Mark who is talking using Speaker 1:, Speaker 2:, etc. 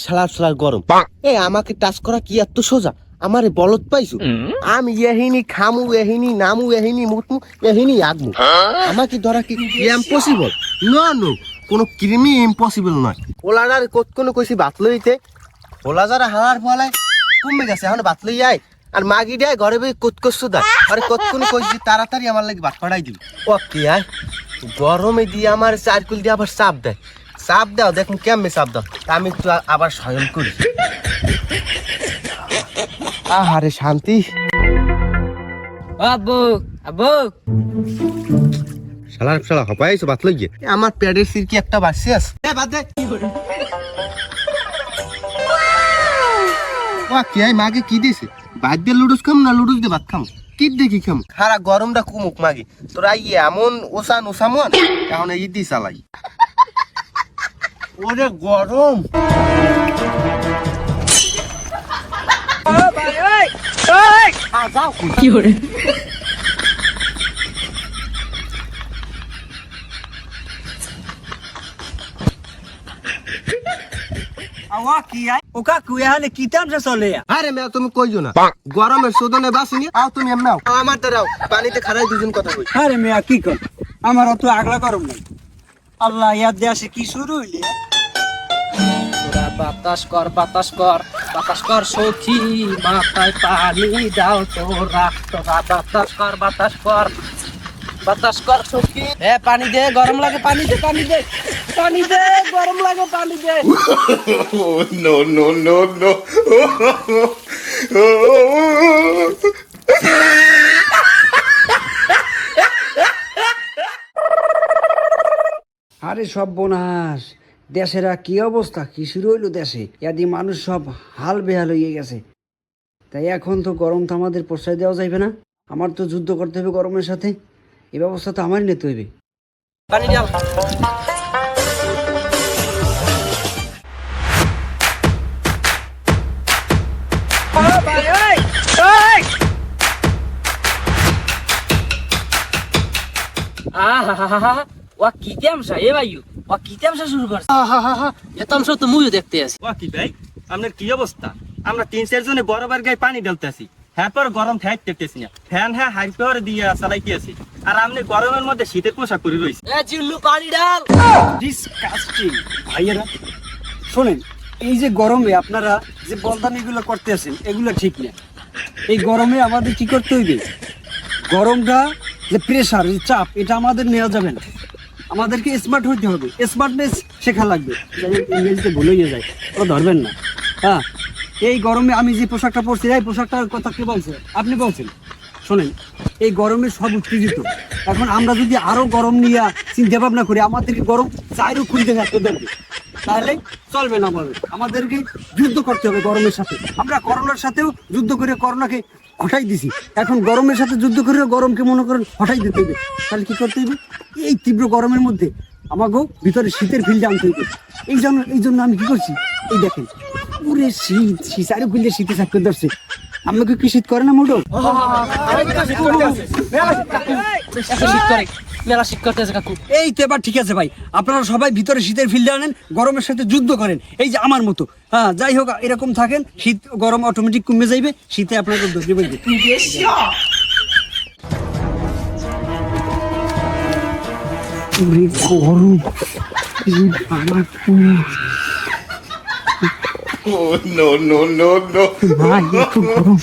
Speaker 1: শালা গরম আমাকে টাচ করা কি এত সোজা? আমারে বলত পাইছো? আমি এহিনি খামু, এহিনি নামু, এহিনি মুতমু, এহিনি আগমু। আমাকে ধরা কি ইম্পসিবল? নো, কোনো ক্রিমি ইম্পসিবল নয়। ওলার কতক্ষণ কইছি বাত লইতে, ওলা যারা হালার ফলায় কমে গেছে, এখন বাত লই আয়। আর মাগি দেয় ঘরে বই কতকসু দা, আরে কতক্ষণ কইছি তাড়াতাড়ি আমার লাগি বাত পাঠাই দিবি। ও কি আয় গরমে দিয়ে আমার চারকুল দিয়ে আবার চাপ দেয়। চাপ দাও, দেখুন কেমনে চাপ দাও, আমি একটু আবার শয়ন করি। আহারে শান্তি। শালা হপাইছো বাত লই গিয়ে আমার পেটের সিরকি একটা বাসি আছে। বাদ দে। কি মাগে কি দিছে? বাদ দিয়ে লুডুস খাম না লুডুস দিয়ে ভাত খাম? কি দেখি খাম? খারা গরমটা কুমুক মাগে তোরা এমন ওসান ওসামন এখন ইদি চালাই। ওরে গরম।
Speaker 2: কি করে
Speaker 1: আরে মেয়া তুমি কইছো না গরমের শোধনে বাসিনি আও তুমি এমনাও আমার দাঁড়াও পানিতে খারাই দুজন কথা কই।
Speaker 3: আরে মেয়া কি কর আমার অত আগলা গরম নাই। আল্লাহ ইয়াদ দেশে কি শুরু হইলে
Speaker 2: বাতাস কর বাতাস কর বাতাস কর সখী মাথায় পানি দাও তোরা বাতাস কর বাতাস কর বাতাস কর সখী। পানি দে, গরম লাগে, পানি দে, পানি দে, পানি দে, গরম লাগে, পানি দে।
Speaker 4: No.
Speaker 3: আরে সব বোনাস দেশেরা কি অবস্থা, কি শুরু হইলো দেশে? ইয়াদি মানুষ সব হাল বেহাল হয়ে গেছে। তাই এখন তো গরম তো আমাদের প্রশ্রয় দেওয়া যাইবে না। আমার তো যুদ্ধ করতে হবে গরমের সাথে। এই ব্যবস্থা তো আমারই নিতে হইবে।
Speaker 2: পানি দাও। কি তামসা এ ভাইও, কি তামসা শুরু করছে? এ তামসা তো মুইও দেখতে আছি।
Speaker 5: কি ভাই আপনার কি অবস্থা? আমরা 3-4 জনে বরাবর গায়ে পানি ঢালতেছি, হ্যাঁ পর গরম থাকতেছি না, ফ্যান হ্যাঁ হাই পাওয়ার দিয়ে চালাইতে আছি, আর আপনি গরমের মধ্যে শীতের পোশাক পরে রয়েছে।
Speaker 2: জিল্লু পানি ডাল।
Speaker 3: ডিসকাস্টিং ভাইয়েরা। শোনেন, এই যে গরমে আপনারা যে বলদানিগুলো করতে আছেন এগুলো ঠিক না। এই গরমে আমাদের কি করতে হইবে? গরমটা যে প্রেশার, যে চাপ, এটা আমাদের নেওয়া যাবে না। আমাদেরকে স্মার্ট হইতে হবে, স্মার্টনেস শেখা লাগবে। ইংরেজিতে ভুলে যায়, ও ধরবেন না। হ্যাঁ, এই গরমে আমি যে পোশাকটা পরছি, এই পোশাকটার কথা কে বলছে? আপনি বলছেন। শোনেন, এই গরমে সব উত্তেজিত। এখন আমরা যদি আরো গরম নিয়ে চিন্তা ভাবনা করি, আমাদেরকে গরম চাইরও খুলতে থাকতে দেবে, তাহলে চলবে না। আমাদেরকে যুদ্ধ করতে হবে গরমের সাথে। আমরা করোনার সাথেও যুদ্ধ করে করোনাকে হটাই দিছি, এখন গরমের সাথে যুদ্ধ করে গরমকে মনে করেন হটাই দিতে হবে। তাহলে কি করতে হবে? এই তীব্র গরমের মধ্যে আমাকেও ভিতরে শীতের ফিল্ডে আনতে হবে। এই জন্য আমি কি করছি, এই দেখেন পুরে শীত, শীতারে ফিল্ডে শীতে থাকতে ধরছে। আমাকে কি শীত করে না মোটো? এই তো এবার ঠিক আছে ভাই, আপনারা সবাই ভিতরে শীতের ফিল্ডে আনেন, গরমের সাথে যুদ্ধ করেন, এই যে আমার মতো। হ্যাঁ, যাই হোক, এরকম থাকেন, শীত গরম অটোমেটিক কমে যাইবে, শীতে আপনাদের ধরে বলবে।
Speaker 4: No.
Speaker 3: ভাই একটু গরম।